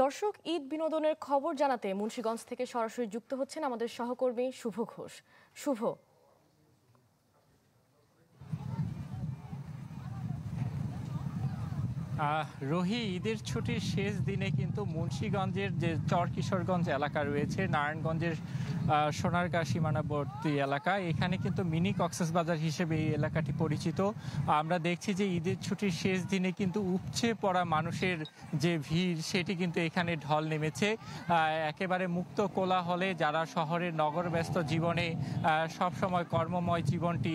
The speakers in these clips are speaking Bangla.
দর্শক, ঈদ বিনোদনের খবর জানাতে মুন্সিগঞ্জ থেকে সরাসরি যুক্ত হচ্ছেন আমাদের সহকর্মী শুভ ঘোষ। শুভ, রোহি, ঈদের ছুটির শেষ দিনে কিন্তু মুন্সিগঞ্জের যে চরকিশোরগঞ্জ এলাকা রয়েছে, নারায়ণগঞ্জের সোনারগাঁ সীমানাবর্তী এলাকা, এখানে কিন্তু মিনি কক্সবাজার হিসেবে এই এলাকাটি পরিচিত। আমরা দেখছি যে ঈদের ছুটির শেষ দিনে কিন্তু উপচে পড়া মানুষের যে ভিড়, সেটি কিন্তু এখানে ঢল নেমেছে। একেবারে মুক্ত কোলাহলে যারা শহরের নগরব্যস্ত জীবনে সবসময় কর্মময় জীবনটি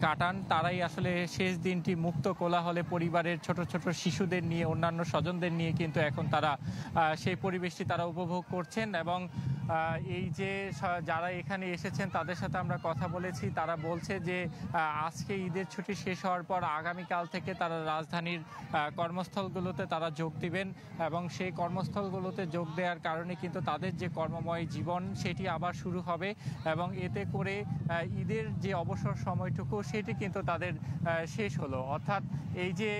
কাটান, তারাই আসলে শেষ দিনটি মুক্ত কোলাহলে পরিবারের ছোট ছোট শিশুদের নিয়ে, অন্যান্য স্বজনদের নিয়ে কিন্তু এখন তারা সেই পরিবেশটি তারা উপভোগ করছেন। এবং এই যে যারা এখানে এসেছেন তাদের সাথে আমরা কথা বলেছি, তারা বলছে যে আজকে ঈদের ছুটি শেষ হওয়ার পর আগামীকাল থেকে তারা রাজধানীর কর্মস্থলগুলোতে তারা যোগ দিবেন এবং সেই কর্মস্থলগুলোতে যোগ দেওয়ার কারণে কিন্তু তাদের যে কর্মময় জীবন সেটি আবার শুরু হবে এবং এতে করে ঈদের যে অবসর সময়টুকু সেটি কিন্তু তাদের শেষ হলো। অর্থাৎ এই যে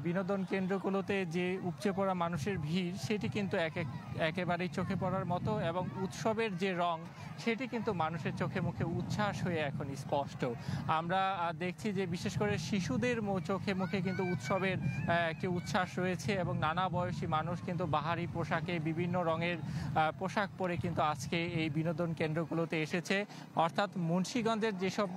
বিনোদন কেন্দ্রগুলোতে যে উপচে পড়া মানুষের ভিড়, সেটি কিন্তু একেবারেই চোখে পড়ার মতো এবং উৎসবের যে রং সেটি কিন্তু মানুষের চোখে মুখে উচ্ছ্বাস হয়ে এখন স্পষ্ট। আমরা দেখছি যে বিশেষ করে শিশুদের চোখে মুখে কিন্তু উৎসবের একটি উচ্ছ্বাস রয়েছে এবং নানা বয়সী মানুষ কিন্তু বাহারি পোশাকে, বিভিন্ন রঙের পোশাক পরে কিন্তু আজকে এই বিনোদন কেন্দ্রগুলোতে এসেছে। অর্থাৎ মুন্সিগঞ্জের যেসব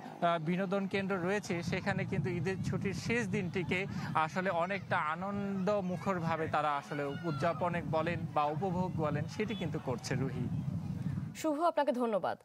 বিনোদন কেন্দ্র রয়েছে সেখানে কিন্তু ঈদের ছুটির শেষ দিনটিকে আসলে অনেকটা আনন্দ মুখরভাবে তারা আসলে উদযাপনে বলেন বা উপভোগ বলেন সেটি কিন্তু করছে। রুহি, শুভ, আপনাকে ধন্যবাদ।